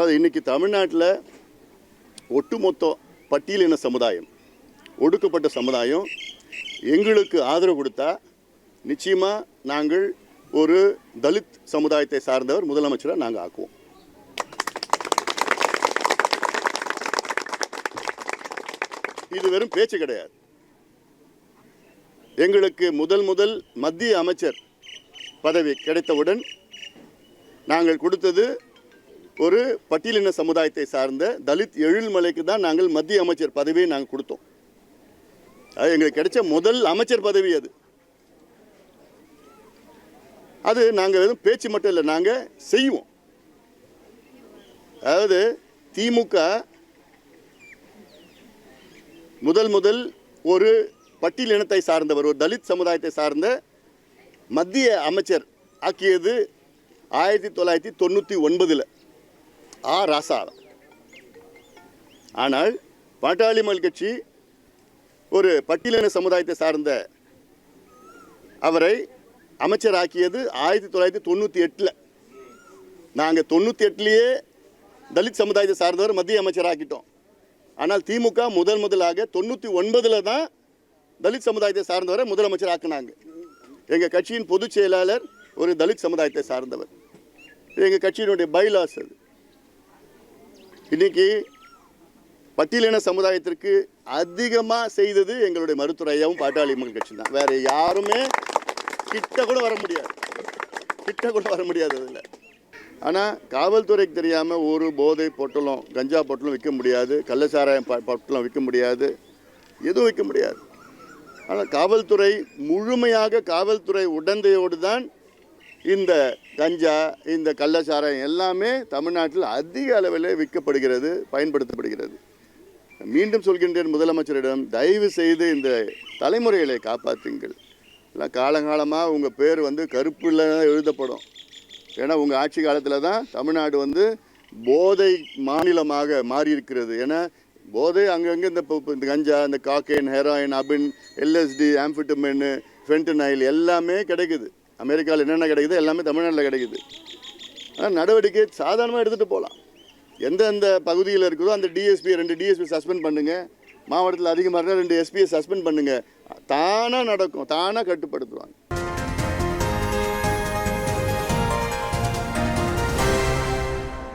அது இன்னைக்கு தமிழ்நாட்டில் ஒட்டுமொத்த பட்டியலின சமுதாயம், ஒடுக்கப்பட்ட சமுதாயம் எங்களுக்கு ஆதரவு கொடுத்தா நிச்சயமாக நாங்கள் ஒரு தலித் சமுதாயத்தை சார்ந்தவர் முதலமைச்சராக நாங்கள் ஆக்குவோம். இது வெறும் பேச்சு கிடையாது. எங்களுக்கு முதல் மத்திய அமைச்சர் பதவி கிடைத்தவுடன் நாங்கள் கொடுத்தது ஒரு பட்டியலின சமுதாயத்தை சார்ந்த தலித் எழில்மலைக்கு தான் நாங்கள் மத்திய அமைச்சர் பதவியை நாங்கள் கொடுத்தோம். அது எங்களுக்கு கிடைச்ச முதல் அமைச்சர் பதவி. அது நாங்கள் வெறும் பேச்சு மட்டும் இல்லை, நாங்கள் செய்வோம். அதாவது திமுக முதல் ஒரு பட்டியலினத்தை சார்ந்தவர், ஒரு தலித் சமுதாயத்தை சார்ந்த மத்திய அமைச்சர் ஆக்கியது 1999 ராசா. ஆனால் பாட்டாளி மக்கள் கட்சி ஒரு பட்டியலின சமுதாயத்தை சார்ந்த அவரை அமைச்சராக்கியது 1998. நாங்கள் 98லேயே தலித் சமுதாயத்தை சார்ந்தவர் மத்திய அமைச்சராக்கிட்டோம். ஆனால் திமுக முதலாக 99 தான் தலித் சமுதாயத்தை சார்ந்தவரை முதலமைச்சர் ஆக்கினாங்க. எங்கள் கட்சியின் பொதுச் செயலாளர் ஒரு தலித் சமுதாயத்தை சார்ந்தவர். எங்கள் கட்சியினுடைய பைலாஸ் அது. இன்னைக்கு பட்டியலின சமுதாயத்திற்கு அதிகமாக செய்தது எங்களுடைய மருத்துவர் ஐயாவும் பாட்டாளி மக்கள் கட்சி தான். வேற யாருமே கிட்ட கூட வர முடியாது அதில். ஆனால் காவல்துறைக்கு தெரியாமல் ஒரு போதை பொட்டலம், கஞ்சா பொட்டலம் விற்க முடியாது, கள்ளச்சாராயம் பொட்டலம் விற்க முடியாது, எதுவும் விற்க முடியாது. ஆனால் காவல்துறை முழுமையாக காவல்துறை உடந்தையோடு தான் இந்த கஞ்சா, இந்த கள்ளச்சாராயம் எல்லாமே தமிழ்நாட்டில் அதிக அளவில் விற்கப்படுகிறது, பயன்படுத்தப்படுகிறது. மீண்டும் சொல்கின்றேன் முதலமைச்சரிடம், தயவு செய்து இந்த தலைமுறைகளை காப்பாற்றுங்கள். எல்லாம் காலங்காலமாக உங்கள் பேர் கருப்பில் எழுதப்படும். ஏன்னா உங்கள் ஆட்சி காலத்தில் தான் தமிழ்நாடு போதை மாநிலமாக மாறி இருக்கிறது. ஏன்னா போதை அங்கங்கே இந்த கஞ்சா, இந்த காக்கைன், ஹெராயின், அபின், LSD, ஆம்ஃபிட்டமின், ஃபென்டனைல் எல்லாமே கிடைக்குது. அமெரிக்காவில் என்னென்ன கிடைக்குது எல்லாமே தமிழ்நாட்டில் கிடைக்குது. ஆனால் நடவடிக்கை சாதாரணமாக எடுத்துகிட்டு போகலாம். எந்தெந்த பகுதியில் இருக்குதோ அந்த டிஎஸ்பி 2 டிஎஸ்பி சஸ்பெண்ட் பண்ணுங்கள். மாவட்டத்தில் அதிகமாக இருந்தால் 2 எஸ்பியை சஸ்பெண்ட் பண்ணுங்கள். தானாக நடக்கும், தானாக கட்டுப்படுத்துவாங்க.